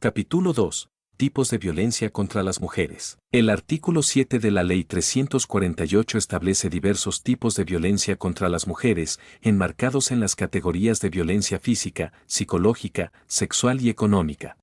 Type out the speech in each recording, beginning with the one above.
Capítulo 2. Tipos de violencia contra las mujeres. El artículo 7 de la Ley 348 establece diversos tipos de violencia contra las mujeres, enmarcados en las categorías de violencia física, psicológica, sexual y económica.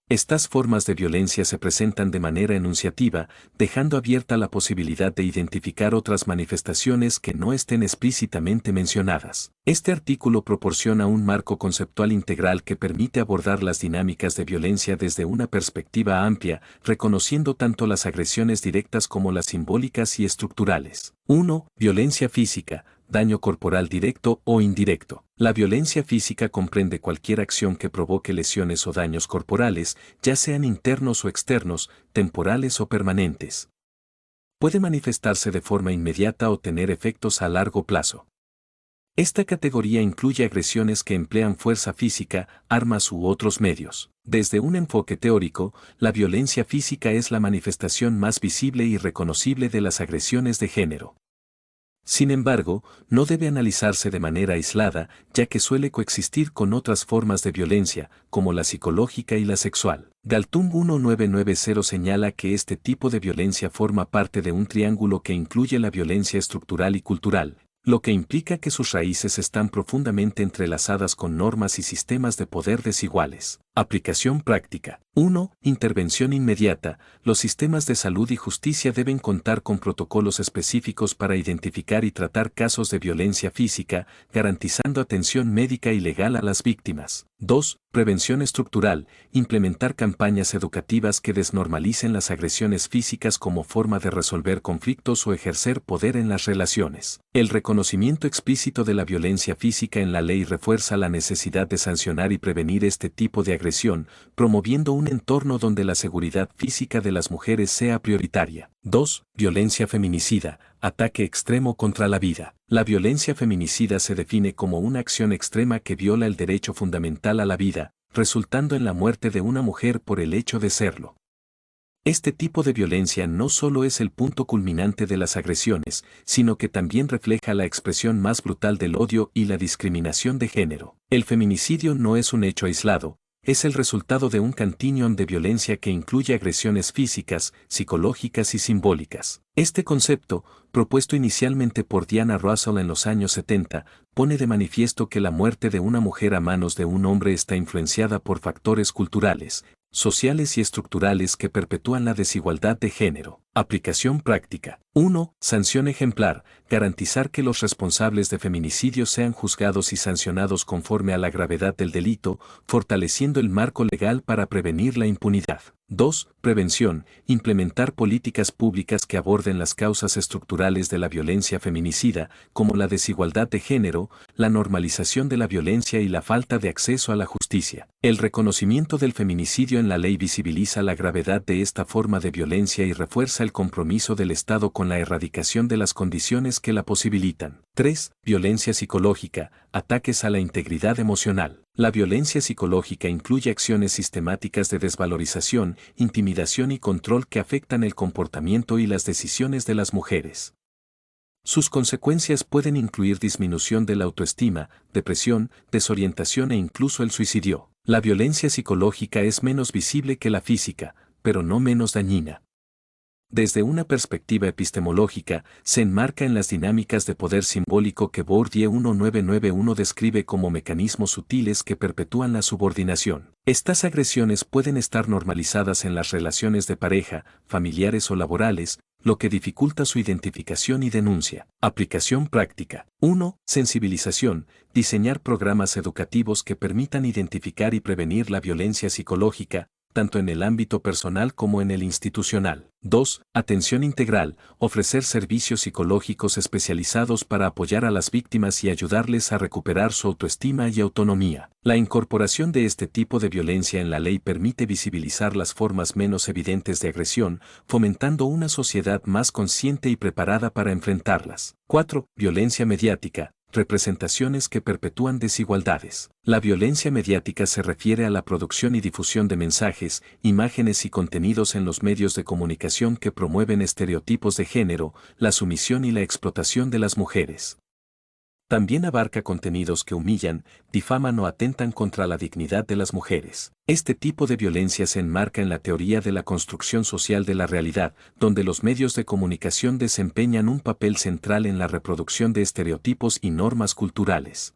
Estas formas de violencia se presentan de manera enunciativa, dejando abierta la posibilidad de identificar otras manifestaciones que no estén explícitamente mencionadas. Este artículo proporciona un marco conceptual integral que permite abordar las dinámicas de violencia desde una perspectiva amplia, reconociendo tanto las agresiones directas como las simbólicas y estructurales. 1. Violencia física. Daño corporal directo o indirecto. La violencia física comprende cualquier acción que provoque lesiones o daños corporales, ya sean internos o externos, temporales o permanentes. Puede manifestarse de forma inmediata o tener efectos a largo plazo. Esta categoría incluye agresiones que emplean fuerza física, armas u otros medios. Desde un enfoque teórico, la violencia física es la manifestación más visible y reconocible de las agresiones de género. Sin embargo, no debe analizarse de manera aislada, ya que suele coexistir con otras formas de violencia, como la psicológica y la sexual. Galtung 1990 señala que este tipo de violencia forma parte de un triángulo que incluye la violencia estructural y cultural, lo que implica que sus raíces están profundamente entrelazadas con normas y sistemas de poder desiguales. Aplicación práctica. 1. Intervención inmediata. Los sistemas de salud y justicia deben contar con protocolos específicos para identificar y tratar casos de violencia física, garantizando atención médica y legal a las víctimas. 2. Prevención estructural. Implementar campañas educativas que desnormalicen las agresiones físicas como forma de resolver conflictos o ejercer poder en las relaciones. El reconocimiento explícito de la violencia física en la ley refuerza la necesidad de sancionar y prevenir este tipo de agresión, promoviendo un entorno donde la seguridad física de las mujeres sea prioritaria. 2. Violencia feminicida. Ataque extremo contra la vida. La violencia feminicida se define como una acción extrema que viola el derecho fundamental a la vida, resultando en la muerte de una mujer por el hecho de serlo. Este tipo de violencia no solo es el punto culminante de las agresiones, sino que también refleja la expresión más brutal del odio y la discriminación de género. El feminicidio no es un hecho aislado, es el resultado de un continuum de violencia que incluye agresiones físicas, psicológicas y simbólicas. Este concepto, propuesto inicialmente por Diana Russell en los años 70, pone de manifiesto que la muerte de una mujer a manos de un hombre está influenciada por factores culturales, sociales y estructurales que perpetúan la desigualdad de género. Aplicación práctica. 1. Sanción ejemplar. Garantizar que los responsables de feminicidio sean juzgados y sancionados conforme a la gravedad del delito, fortaleciendo el marco legal para prevenir la impunidad. 2. Prevención. Implementar políticas públicas que aborden las causas estructurales de la violencia feminicida, como la desigualdad de género, la normalización de la violencia y la falta de acceso a la justicia. El reconocimiento del feminicidio en la ley visibiliza la gravedad de esta forma de violencia y refuerza el compromiso del Estado con la erradicación de las condiciones que la posibilitan. 3. Violencia psicológica. Ataques a la integridad emocional. La violencia psicológica incluye acciones sistemáticas de desvalorización, intimidación y control que afectan el comportamiento y las decisiones de las mujeres. Sus consecuencias pueden incluir disminución de la autoestima, depresión, desorientación e incluso el suicidio. La violencia psicológica es menos visible que la física, pero no menos dañina. Desde una perspectiva epistemológica, se enmarca en las dinámicas de poder simbólico que Bourdieu 1991 describe como mecanismos sutiles que perpetúan la subordinación. Estas agresiones pueden estar normalizadas en las relaciones de pareja, familiares o laborales, lo que dificulta su identificación y denuncia. Aplicación práctica. 1. Sensibilización. Diseñar programas educativos que permitan identificar y prevenir la violencia psicológica, tanto en el ámbito personal como en el institucional. 2. Atención integral. Ofrecer servicios psicológicos especializados para apoyar a las víctimas y ayudarles a recuperar su autoestima y autonomía. La incorporación de este tipo de violencia en la ley permite visibilizar las formas menos evidentes de agresión, fomentando una sociedad más consciente y preparada para enfrentarlas. 4. Violencia mediática. Representaciones que perpetúan desigualdades. La violencia mediática se refiere a la producción y difusión de mensajes, imágenes y contenidos en los medios de comunicación que promueven estereotipos de género, la sumisión y la explotación de las mujeres. También abarca contenidos que humillan, difaman o atentan contra la dignidad de las mujeres. Este tipo de violencia se enmarca en la teoría de la construcción social de la realidad, donde los medios de comunicación desempeñan un papel central en la reproducción de estereotipos y normas culturales.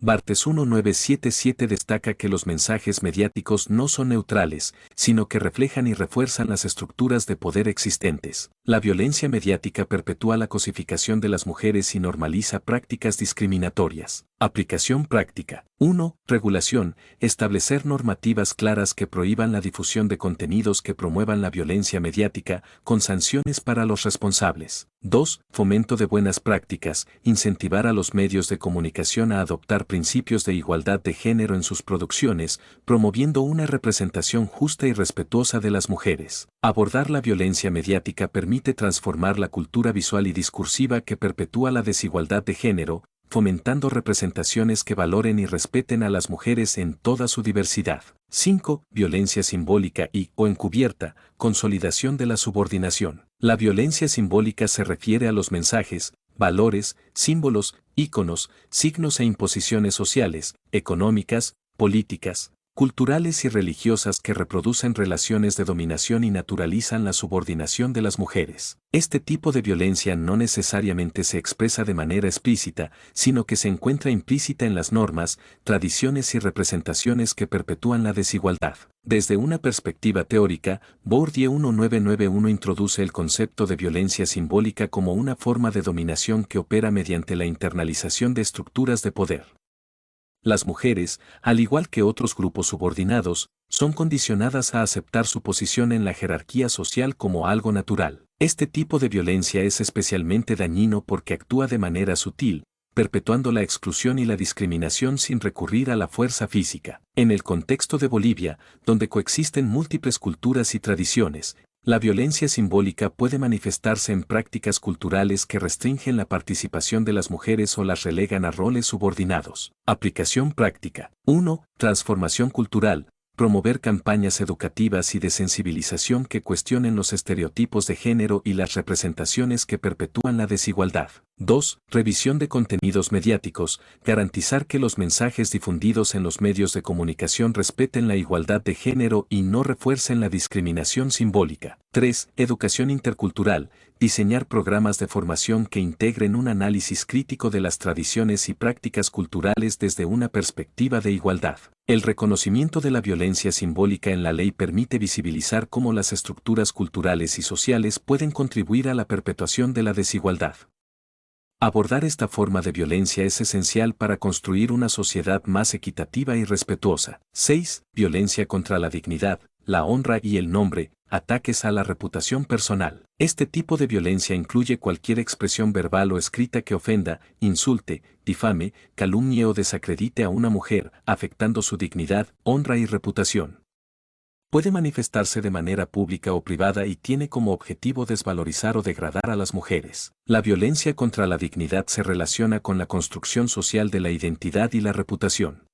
Barthes 1977 destaca que los mensajes mediáticos no son neutrales, sino que reflejan y refuerzan las estructuras de poder existentes. La violencia mediática perpetúa la cosificación de las mujeres y normaliza prácticas discriminatorias. Aplicación práctica. 1. Regulación. Establecer normativas claras que prohíban la difusión de contenidos que promuevan la violencia mediática, con sanciones para los responsables. 2. Fomento de buenas prácticas. Incentivar a los medios de comunicación a adoptar principios de igualdad de género en sus producciones, promoviendo una representación justa y respetuosa de las mujeres. Abordar la violencia mediática permite transformar la cultura visual y discursiva que perpetúa la desigualdad de género, fomentando representaciones que valoren y respeten a las mujeres en toda su diversidad. 5. Violencia simbólica o encubierta, consolidación de la subordinación. La violencia simbólica se refiere a los mensajes, valores, símbolos, íconos, signos e imposiciones sociales, económicas, políticas, culturales y religiosas que reproducen relaciones de dominación y naturalizan la subordinación de las mujeres. Este tipo de violencia no necesariamente se expresa de manera explícita, sino que se encuentra implícita en las normas, tradiciones y representaciones que perpetúan la desigualdad. Desde una perspectiva teórica, Bourdieu 1991 introduce el concepto de violencia simbólica como una forma de dominación que opera mediante la internalización de estructuras de poder. Las mujeres, al igual que otros grupos subordinados, son condicionadas a aceptar su posición en la jerarquía social como algo natural. Este tipo de violencia es especialmente dañino porque actúa de manera sutil, perpetuando la exclusión y la discriminación sin recurrir a la fuerza física. En el contexto de Bolivia, donde coexisten múltiples culturas y tradiciones, la violencia simbólica puede manifestarse en prácticas culturales que restringen la participación de las mujeres o las relegan a roles subordinados. Aplicación práctica. 1. Transformación cultural. Promover campañas educativas y de sensibilización que cuestionen los estereotipos de género y las representaciones que perpetúan la desigualdad. 2. Revisión de contenidos mediáticos. Garantizar que los mensajes difundidos en los medios de comunicación respeten la igualdad de género y no refuercen la discriminación simbólica. 3. Educación intercultural. Diseñar programas de formación que integren un análisis crítico de las tradiciones y prácticas culturales desde una perspectiva de igualdad. El reconocimiento de la violencia simbólica en la ley permite visibilizar cómo las estructuras culturales y sociales pueden contribuir a la perpetuación de la desigualdad. Abordar esta forma de violencia es esencial para construir una sociedad más equitativa y respetuosa. 6. Violencia contra la dignidad, la honra y el nombre, ataques a la reputación personal. Este tipo de violencia incluye cualquier expresión verbal o escrita que ofenda, insulte, difame, calumnie o desacredite a una mujer, afectando su dignidad, honra y reputación. Puede manifestarse de manera pública o privada y tiene como objetivo desvalorizar o degradar a las mujeres. La violencia contra la dignidad se relaciona con la construcción social de la identidad y la reputación.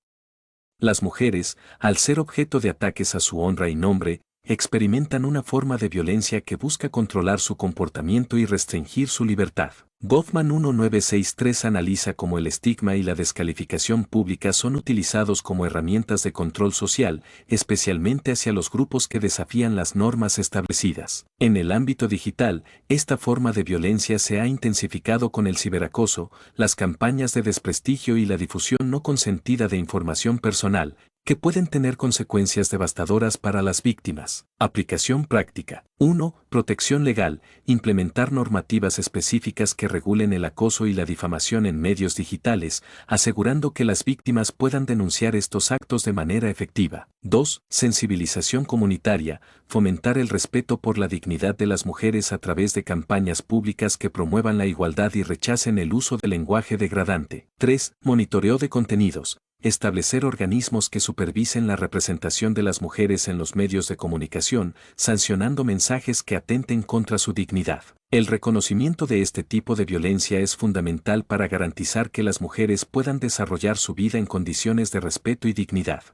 Las mujeres, al ser objeto de ataques a su honra y nombre, experimentan una forma de violencia que busca controlar su comportamiento y restringir su libertad. Goffman 1963 analiza cómo el estigma y la descalificación pública son utilizados como herramientas de control social, especialmente hacia los grupos que desafían las normas establecidas. En el ámbito digital, esta forma de violencia se ha intensificado con el ciberacoso, las campañas de desprestigio y la difusión no consentida de información personal, que pueden tener consecuencias devastadoras para las víctimas. Aplicación práctica. 1. Protección legal. Implementar normativas específicas que regulen el acoso y la difamación en medios digitales, asegurando que las víctimas puedan denunciar estos actos de manera efectiva. 2. Sensibilización comunitaria. Fomentar el respeto por la dignidad de las mujeres a través de campañas públicas que promuevan la igualdad y rechacen el uso del lenguaje degradante. 3. Monitoreo de contenidos. Establecer organismos que supervisen la representación de las mujeres en los medios de comunicación, sancionando mensajes que atenten contra su dignidad. El reconocimiento de este tipo de violencia es fundamental para garantizar que las mujeres puedan desarrollar su vida en condiciones de respeto y dignidad.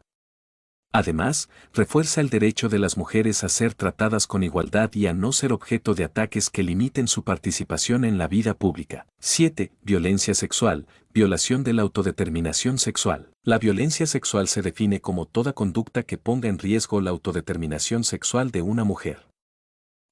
Además, refuerza el derecho de las mujeres a ser tratadas con igualdad y a no ser objeto de ataques que limiten su participación en la vida pública. 7. Violencia sexual, violación de la autodeterminación sexual. La violencia sexual se define como toda conducta que ponga en riesgo la autodeterminación sexual de una mujer.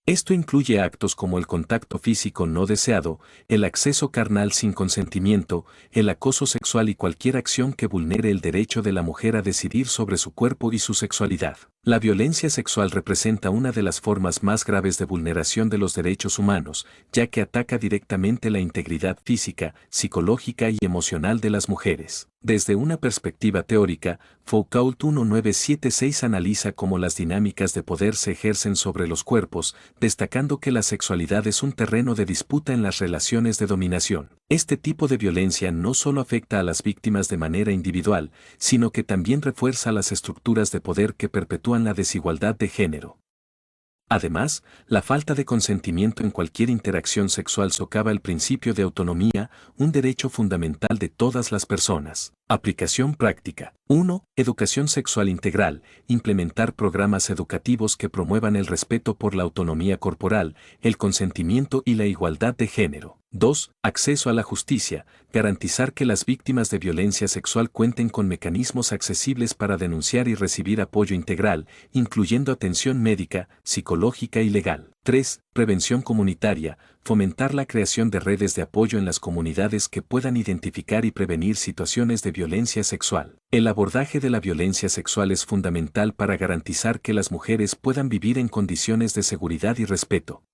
Esto incluye actos como el contacto físico no deseado, el acceso carnal sin consentimiento, el acoso sexual y cualquier acción que vulnere el derecho de la mujer a decidir sobre su cuerpo y su sexualidad. La violencia sexual representa una de las formas más graves de vulneración de los derechos humanos, ya que ataca directamente la integridad física, psicológica y emocional de las mujeres. Desde una perspectiva teórica, Foucault 1976 analiza cómo las dinámicas de poder se ejercen sobre los cuerpos, destacando que la sexualidad es un terreno de disputa en las relaciones de dominación. Este tipo de violencia no solo afecta a las víctimas de manera individual, sino que también refuerza las estructuras de poder que perpetúan la desigualdad de género. Además, la falta de consentimiento en cualquier interacción sexual socava el principio de autonomía, un derecho fundamental de todas las personas. Aplicación práctica. 1. Educación sexual integral. Implementar programas educativos que promuevan el respeto por la autonomía corporal, el consentimiento y la igualdad de género. 2. Acceso a la justicia. Garantizar que las víctimas de violencia sexual cuenten con mecanismos accesibles para denunciar y recibir apoyo integral, incluyendo atención médica, psicológica y legal. 3. Prevención comunitaria. Fomentar la creación de redes de apoyo en las comunidades que puedan identificar y prevenir situaciones de violencia sexual. El abordaje de la violencia sexual es fundamental para garantizar que las mujeres puedan vivir en condiciones de seguridad y respeto.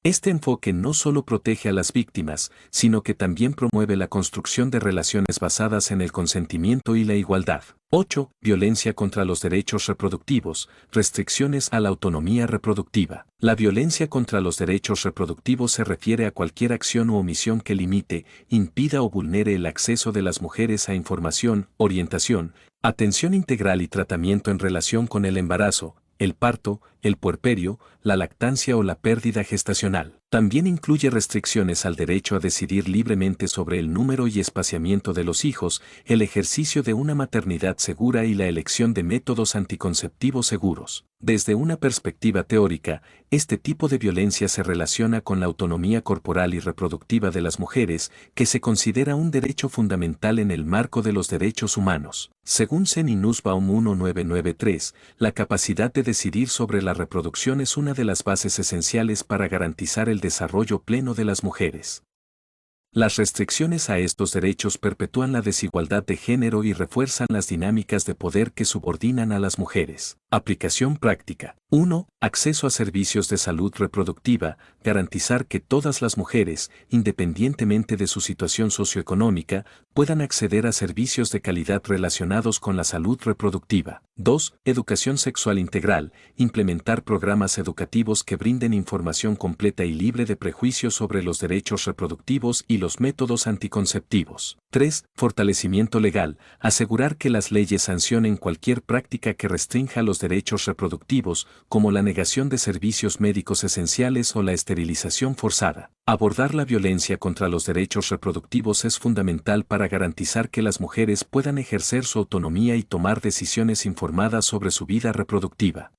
Este enfoque no solo protege a las víctimas, sino que también promueve la construcción de relaciones basadas en el consentimiento y la igualdad. 8. Violencia contra los derechos reproductivos, restricciones a la autonomía reproductiva. La violencia contra los derechos reproductivos se refiere a cualquier acción u omisión que limite, impida o vulnere el acceso de las mujeres a información, orientación, atención integral y tratamiento en relación con el embarazo, el parto, el puerperio, la lactancia o la pérdida gestacional. También incluye restricciones al derecho a decidir libremente sobre el número y espaciamiento de los hijos, el ejercicio de una maternidad segura y la elección de métodos anticonceptivos seguros. Desde una perspectiva teórica, este tipo de violencia se relaciona con la autonomía corporal y reproductiva de las mujeres, que se considera un derecho fundamental en el marco de los derechos humanos. Según Sen y Nussbaum 1993, la capacidad de decidir sobre la reproducción es una de las bases esenciales para garantizar el desarrollo pleno de las mujeres. Las restricciones a estos derechos perpetúan la desigualdad de género y refuerzan las dinámicas de poder que subordinan a las mujeres. Aplicación práctica. 1. Acceso a servicios de salud reproductiva. Garantizar que todas las mujeres, independientemente de su situación socioeconómica, puedan acceder a servicios de calidad relacionados con la salud reproductiva. 2. Educación sexual integral. Implementar programas educativos que brinden información completa y libre de prejuicios sobre los derechos reproductivos y los métodos anticonceptivos. 3. Fortalecimiento legal. Asegurar que las leyes sancionen cualquier práctica que restrinja los derechos reproductivos, como la negación de servicios médicos esenciales o la esterilización forzada. Abordar la violencia contra los derechos reproductivos es fundamental para garantizar que las mujeres puedan ejercer su autonomía y tomar decisiones informadas sobre su vida reproductiva.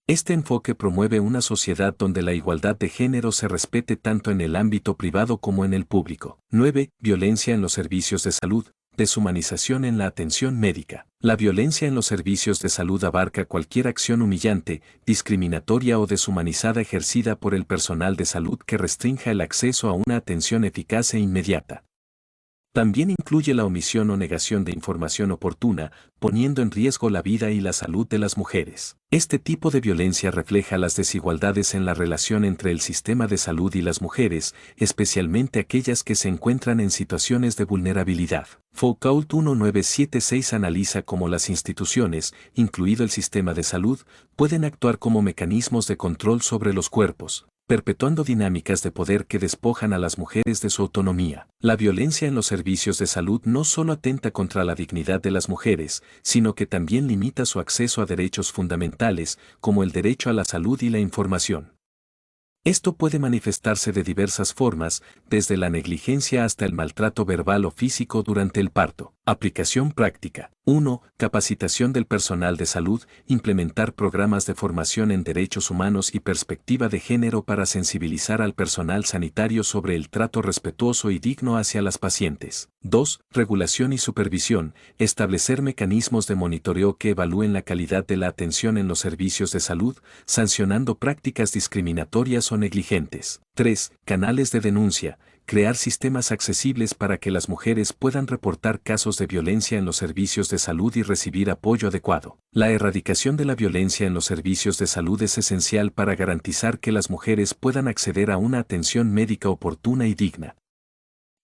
Este enfoque promueve una sociedad donde la igualdad de género se respete tanto en el ámbito privado como en el público. 9. Violencia en los servicios de salud. Deshumanización en la atención médica. La violencia en los servicios de salud abarca cualquier acción humillante, discriminatoria o deshumanizada ejercida por el personal de salud que restrinja el acceso a una atención eficaz e inmediata. También incluye la omisión o negación de información oportuna, poniendo en riesgo la vida y la salud de las mujeres. Este tipo de violencia refleja las desigualdades en la relación entre el sistema de salud y las mujeres, especialmente aquellas que se encuentran en situaciones de vulnerabilidad. Foucault 1976 analiza cómo las instituciones, incluido el sistema de salud, pueden actuar como mecanismos de control sobre los cuerpos, perpetuando dinámicas de poder que despojan a las mujeres de su autonomía. La violencia en los servicios de salud no solo atenta contra la dignidad de las mujeres, sino que también limita su acceso a derechos fundamentales, como el derecho a la salud y la información. Esto puede manifestarse de diversas formas, desde la negligencia hasta el maltrato verbal o físico durante el parto. Aplicación práctica. 1. Capacitación del personal de salud, implementar programas de formación en derechos humanos y perspectiva de género para sensibilizar al personal sanitario sobre el trato respetuoso y digno hacia las pacientes. 2. Regulación y supervisión, establecer mecanismos de monitoreo que evalúen la calidad de la atención en los servicios de salud, sancionando prácticas discriminatorias o negligentes. 3. Canales de denuncia, crear sistemas accesibles para que las mujeres puedan reportar casos de violencia en los servicios de salud y recibir apoyo adecuado. La erradicación de la violencia en los servicios de salud es esencial para garantizar que las mujeres puedan acceder a una atención médica oportuna y digna.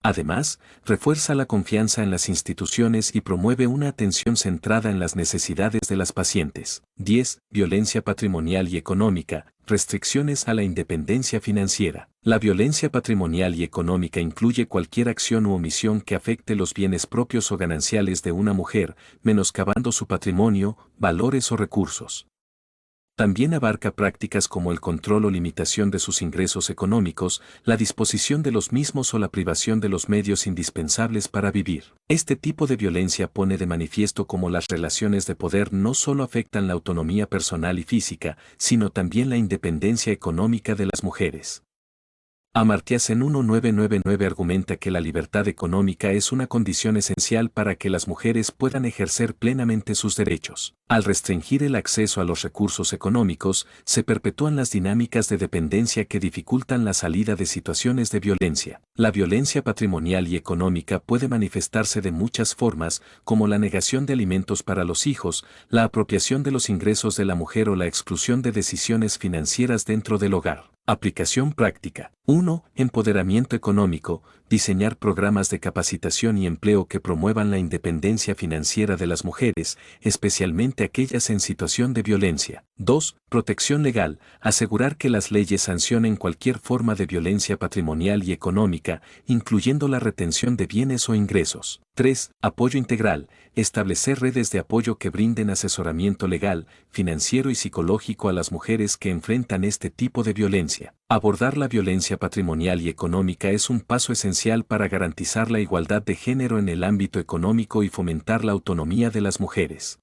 Además, refuerza la confianza en las instituciones y promueve una atención centrada en las necesidades de las pacientes. 10. Violencia patrimonial y económica, restricciones a la independencia financiera. La violencia patrimonial y económica incluye cualquier acción u omisión que afecte los bienes propios o gananciales de una mujer, menoscabando su patrimonio, valores o recursos. También abarca prácticas como el control o limitación de sus ingresos económicos, la disposición de los mismos o la privación de los medios indispensables para vivir. Este tipo de violencia pone de manifiesto cómo las relaciones de poder no solo afectan la autonomía personal y física, sino también la independencia económica de las mujeres. Amartya Sen 1999 argumenta que la libertad económica es una condición esencial para que las mujeres puedan ejercer plenamente sus derechos. Al restringir el acceso a los recursos económicos, se perpetúan las dinámicas de dependencia que dificultan la salida de situaciones de violencia. La violencia patrimonial y económica puede manifestarse de muchas formas, como la negación de alimentos para los hijos, la apropiación de los ingresos de la mujer o la exclusión de decisiones financieras dentro del hogar. Aplicación práctica. 1. Empoderamiento económico, diseñar programas de capacitación y empleo que promuevan la independencia financiera de las mujeres, especialmente aquellas en situación de violencia. 2. Protección legal, asegurar que las leyes sancionen cualquier forma de violencia patrimonial y económica, incluyendo la retención de bienes o ingresos. 3. Apoyo integral, establecer redes de apoyo que brinden asesoramiento legal, financiero y psicológico a las mujeres que enfrentan este tipo de violencia. Abordar la violencia patrimonial y económica es un paso esencial para garantizar la igualdad de género en el ámbito económico y fomentar la autonomía de las mujeres.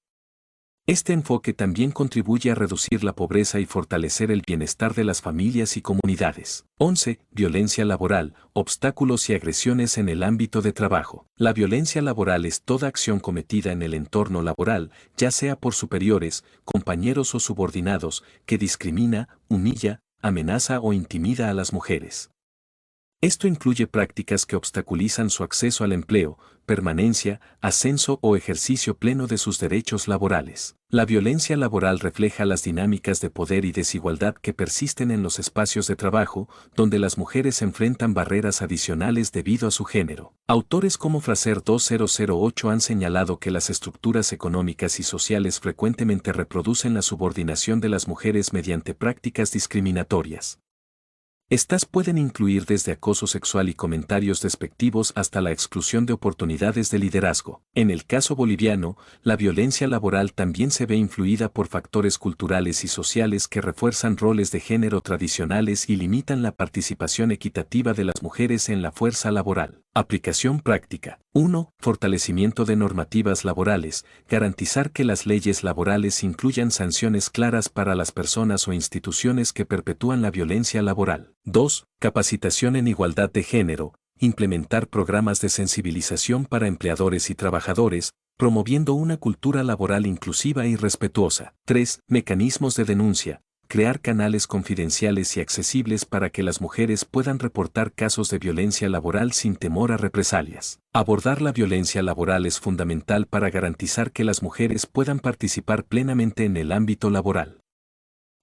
Este enfoque también contribuye a reducir la pobreza y fortalecer el bienestar de las familias y comunidades. 11. Violencia laboral, obstáculos y agresiones en el ámbito de trabajo. La violencia laboral es toda acción cometida en el entorno laboral, ya sea por superiores, compañeros o subordinados, que discrimina, humilla, amenaza o intimida a las mujeres. Esto incluye prácticas que obstaculizan su acceso al empleo, permanencia, ascenso o ejercicio pleno de sus derechos laborales. La violencia laboral refleja las dinámicas de poder y desigualdad que persisten en los espacios de trabajo, donde las mujeres enfrentan barreras adicionales debido a su género. Autores como Fraser 2008 han señalado que las estructuras económicas y sociales frecuentemente reproducen la subordinación de las mujeres mediante prácticas discriminatorias. Estas pueden incluir desde acoso sexual y comentarios despectivos hasta la exclusión de oportunidades de liderazgo. En el caso boliviano, la violencia laboral también se ve influida por factores culturales y sociales que refuerzan roles de género tradicionales y limitan la participación equitativa de las mujeres en la fuerza laboral. Aplicación práctica. 1. Fortalecimiento de normativas laborales, garantizar que las leyes laborales incluyan sanciones claras para las personas o instituciones que perpetúan la violencia laboral. 2. Capacitación en igualdad de género, implementar programas de sensibilización para empleadores y trabajadores, promoviendo una cultura laboral inclusiva y respetuosa. 3. Mecanismos de denuncia, crear canales confidenciales y accesibles para que las mujeres puedan reportar casos de violencia laboral sin temor a represalias. Abordar la violencia laboral es fundamental para garantizar que las mujeres puedan participar plenamente en el ámbito laboral.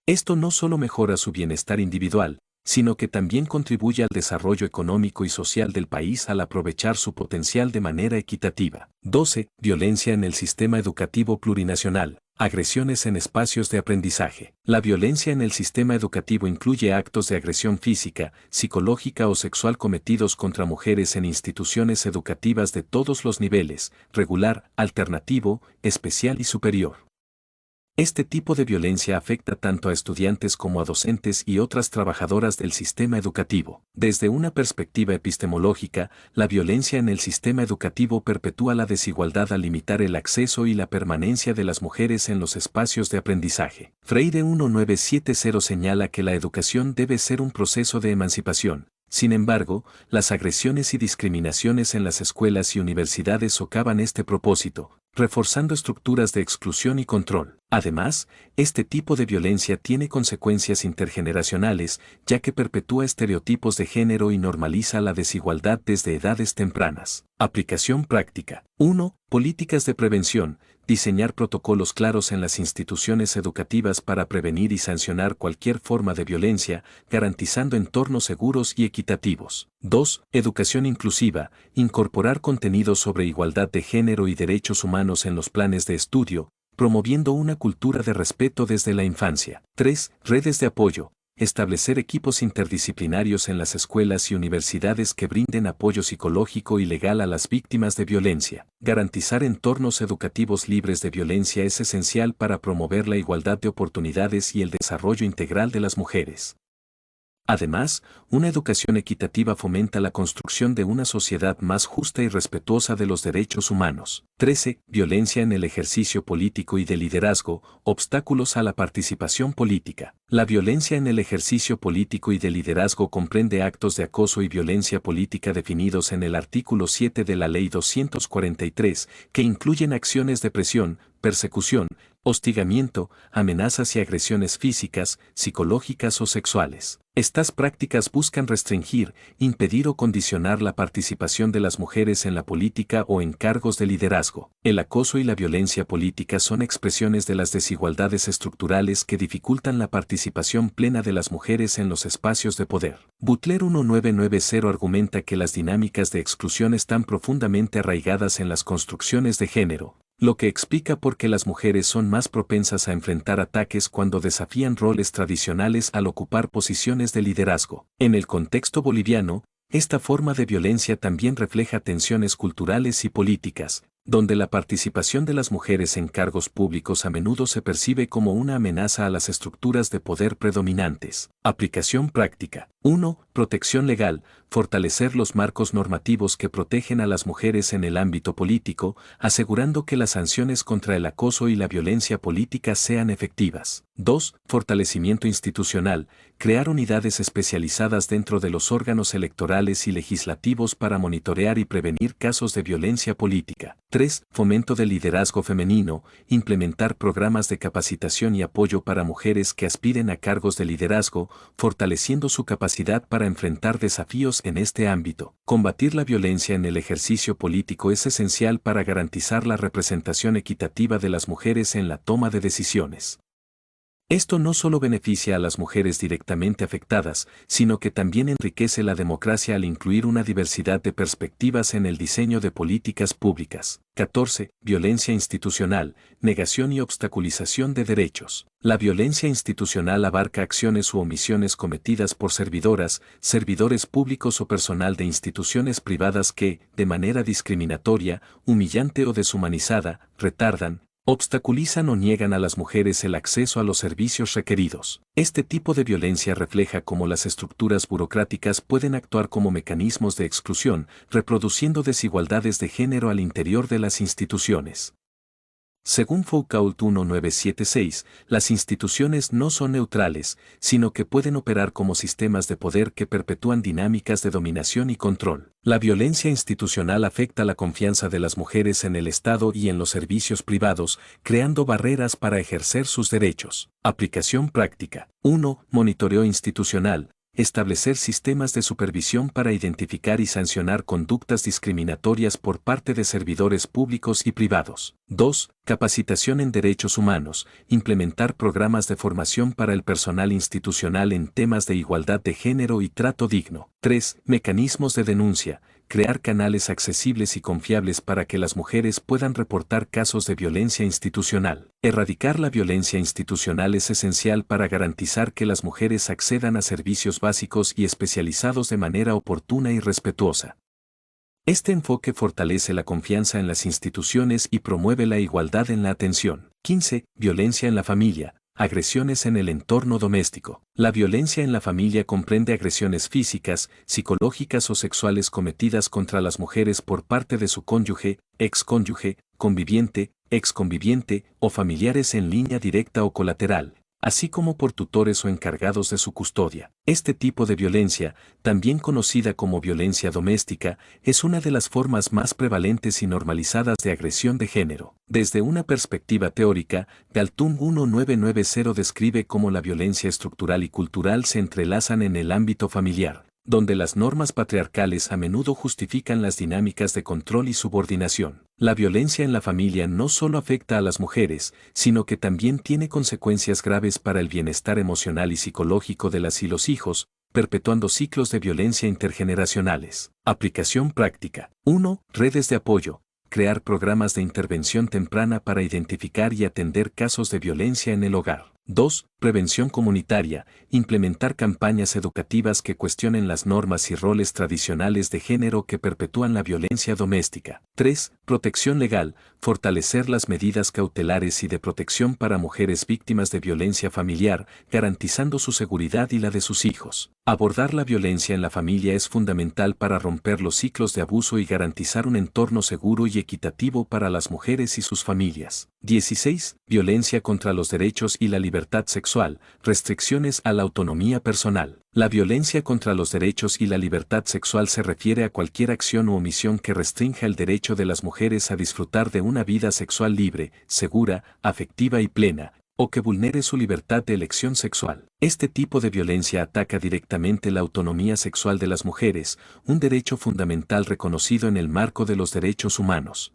Esto no solo mejora su bienestar individual, sino que también contribuye al desarrollo económico y social del país al aprovechar su potencial de manera equitativa. 12. Violencia en el sistema educativo plurinacional. Agresiones en espacios de aprendizaje. La violencia en el sistema educativo incluye actos de agresión física, psicológica o sexual cometidos contra mujeres en instituciones educativas de todos los niveles, regular, alternativo, especial y superior. Este tipo de violencia afecta tanto a estudiantes como a docentes y otras trabajadoras del sistema educativo. Desde una perspectiva epistemológica, la violencia en el sistema educativo perpetúa la desigualdad al limitar el acceso y la permanencia de las mujeres en los espacios de aprendizaje. Freire 1970 señala que la educación debe ser un proceso de emancipación. Sin embargo, las agresiones y discriminaciones en las escuelas y universidades socavan este propósito, reforzando estructuras de exclusión y control. Además, este tipo de violencia tiene consecuencias intergeneracionales, ya que perpetúa estereotipos de género y normaliza la desigualdad desde edades tempranas. Aplicación práctica. 1. Políticas de prevención. Diseñar protocolos claros en las instituciones educativas para prevenir y sancionar cualquier forma de violencia, garantizando entornos seguros y equitativos. 2. Educación inclusiva. Incorporar contenidos sobre igualdad de género y derechos humanos en los planes de estudio, promoviendo una cultura de respeto desde la infancia. 3. Redes de apoyo. Establecer equipos interdisciplinarios en las escuelas y universidades que brinden apoyo psicológico y legal a las víctimas de violencia. Garantizar entornos educativos libres de violencia es esencial para promover la igualdad de oportunidades y el desarrollo integral de las mujeres. Además, una educación equitativa fomenta la construcción de una sociedad más justa y respetuosa de los derechos humanos. 13. Violencia en el ejercicio político y de liderazgo, obstáculos a la participación política. La violencia en el ejercicio político y de liderazgo comprende actos de acoso y violencia política definidos en el artículo 7 de la Ley 243, que incluyen acciones de presión, persecución, hostigamiento, amenazas y agresiones físicas, psicológicas o sexuales. Estas prácticas buscan restringir, impedir o condicionar la participación de las mujeres en la política o en cargos de liderazgo. El acoso y la violencia política son expresiones de las desigualdades estructurales que dificultan la participación plena de las mujeres en los espacios de poder. Butler 1990 argumenta que las dinámicas de exclusión están profundamente arraigadas en las construcciones de género, lo que explica por qué las mujeres son más propensas a enfrentar ataques cuando desafían roles tradicionales al ocupar posiciones de liderazgo. En el contexto boliviano, esta forma de violencia también refleja tensiones culturales y políticas, donde la participación de las mujeres en cargos públicos a menudo se percibe como una amenaza a las estructuras de poder predominantes. Aplicación práctica. 1. Protección legal. Fortalecer los marcos normativos que protegen a las mujeres en el ámbito político, asegurando que las sanciones contra el acoso y la violencia política sean efectivas. 2. Fortalecimiento institucional. Crear unidades especializadas dentro de los órganos electorales y legislativos para monitorear y prevenir casos de violencia política. 3. Fomento del liderazgo femenino. Implementar programas de capacitación y apoyo para mujeres que aspiren a cargos de liderazgo, fortaleciendo su capacidad para enfrentar desafíos en este ámbito. Combatir la violencia en el ejercicio político es esencial para garantizar la representación equitativa de las mujeres en la toma de decisiones. Esto no solo beneficia a las mujeres directamente afectadas, sino que también enriquece la democracia al incluir una diversidad de perspectivas en el diseño de políticas públicas. 14. Violencia institucional, negación y obstaculización de derechos. La violencia institucional abarca acciones u omisiones cometidas por servidoras, servidores públicos o personal de instituciones privadas que, de manera discriminatoria, humillante o deshumanizada, retardan, obstaculizan o niegan a las mujeres el acceso a los servicios requeridos. Este tipo de violencia refleja cómo las estructuras burocráticas pueden actuar como mecanismos de exclusión, reproduciendo desigualdades de género al interior de las instituciones. Según Foucault 1976, las instituciones no son neutrales, sino que pueden operar como sistemas de poder que perpetúan dinámicas de dominación y control. La violencia institucional afecta la confianza de las mujeres en el Estado y en los servicios privados, creando barreras para ejercer sus derechos. Aplicación práctica. 1. Monitoreo institucional. Establecer sistemas de supervisión para identificar y sancionar conductas discriminatorias por parte de servidores públicos y privados. 2. Capacitación en derechos humanos. Implementar programas de formación para el personal institucional en temas de igualdad de género y trato digno. 3. Mecanismos de denuncia. Crear canales accesibles y confiables para que las mujeres puedan reportar casos de violencia institucional. Erradicar la violencia institucional es esencial para garantizar que las mujeres accedan a servicios básicos y especializados de manera oportuna y respetuosa. Este enfoque fortalece la confianza en las instituciones y promueve la igualdad en la atención. 15. Violencia en la familia. Agresiones en el entorno doméstico. La violencia en la familia comprende agresiones físicas, psicológicas o sexuales cometidas contra las mujeres por parte de su cónyuge, excónyuge, conviviente, exconviviente o familiares en línea directa o colateral, así como por tutores o encargados de su custodia. Este tipo de violencia, también conocida como violencia doméstica, es una de las formas más prevalentes y normalizadas de agresión de género. Desde una perspectiva teórica, Galtung 1990 describe cómo la violencia estructural y cultural se entrelazan en el ámbito familiar, donde las normas patriarcales a menudo justifican las dinámicas de control y subordinación. La violencia en la familia no solo afecta a las mujeres, sino que también tiene consecuencias graves para el bienestar emocional y psicológico de las y los hijos, perpetuando ciclos de violencia intergeneracionales. Aplicación práctica. 1. Redes de apoyo. Crear programas de intervención temprana para identificar y atender casos de violencia en el hogar. 2. Prevención comunitaria. Implementar campañas educativas que cuestionen las normas y roles tradicionales de género que perpetúan la violencia doméstica. 3. Protección legal. Fortalecer las medidas cautelares y de protección para mujeres víctimas de violencia familiar, garantizando su seguridad y la de sus hijos. Abordar la violencia en la familia es fundamental para romper los ciclos de abuso y garantizar un entorno seguro y equitativo para las mujeres y sus familias. 16. Violencia contra los derechos y la libertad sexual. Restricciones a la autonomía personal. La violencia contra los derechos y la libertad sexual se refiere a cualquier acción u omisión que restrinja el derecho de las mujeres a disfrutar de una vida sexual libre, segura, afectiva y plena, o que vulnere su libertad de elección sexual. Este tipo de violencia ataca directamente la autonomía sexual de las mujeres, un derecho fundamental reconocido en el marco de los derechos humanos.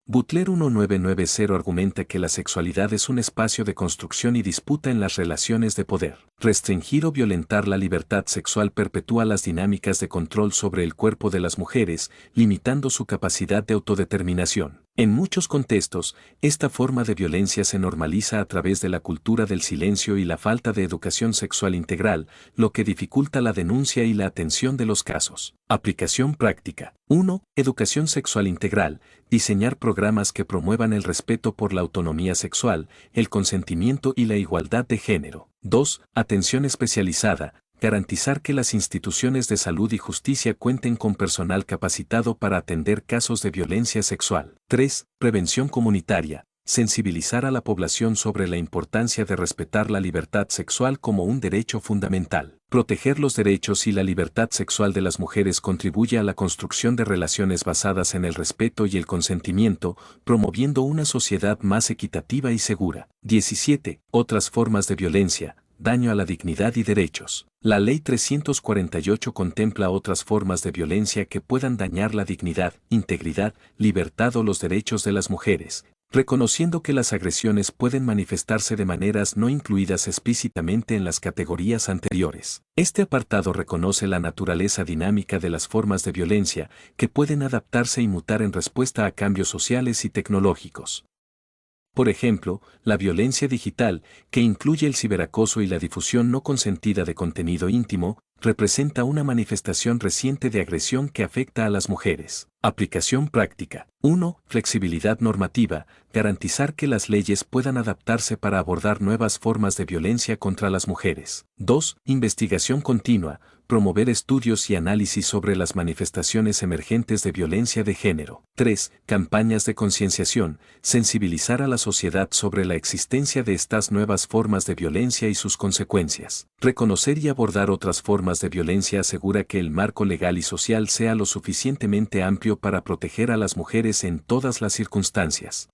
Butler 1990 argumenta que la sexualidad es un espacio de construcción y disputa en las relaciones de poder. Restringir o violentar la libertad sexual perpetúa las dinámicas de control sobre el cuerpo de las mujeres, limitando su capacidad de autodeterminación. En muchos contextos, esta forma de violencia se normaliza a través de la cultura del silencio y la falta de educación sexual integral, lo que dificulta la denuncia y la atención de los casos. Aplicación práctica. 1. Educación sexual integral. Diseñar programas que promuevan el respeto por la autonomía sexual, el consentimiento y la igualdad de género. 2. Atención especializada. Garantizar que las instituciones de salud y justicia cuenten con personal capacitado para atender casos de violencia sexual. 3. Prevención comunitaria. Sensibilizar a la población sobre la importancia de respetar la libertad sexual como un derecho fundamental. Proteger los derechos y la libertad sexual de las mujeres contribuye a la construcción de relaciones basadas en el respeto y el consentimiento, promoviendo una sociedad más equitativa y segura. 17. Otras formas de violencia. Daño a la dignidad y derechos. La Ley 348 contempla otras formas de violencia que puedan dañar la dignidad, integridad, libertad o los derechos de las mujeres, reconociendo que las agresiones pueden manifestarse de maneras no incluidas explícitamente en las categorías anteriores. Este apartado reconoce la naturaleza dinámica de las formas de violencia, que pueden adaptarse y mutar en respuesta a cambios sociales y tecnológicos. Por ejemplo, la violencia digital, que incluye el ciberacoso y la difusión no consentida de contenido íntimo, representa una manifestación reciente de agresión que afecta a las mujeres. Aplicación práctica. 1. Flexibilidad normativa. Garantizar que las leyes puedan adaptarse para abordar nuevas formas de violencia contra las mujeres. 2. Investigación continua. Promover estudios y análisis sobre las manifestaciones emergentes de violencia de género. 3. Campañas de concienciación. Sensibilizar a la sociedad sobre la existencia de estas nuevas formas de violencia y sus consecuencias. Reconocer y abordar otras formas de violencia asegura que el marco legal y social sea lo suficientemente amplio para proteger a las mujeres en todas las circunstancias.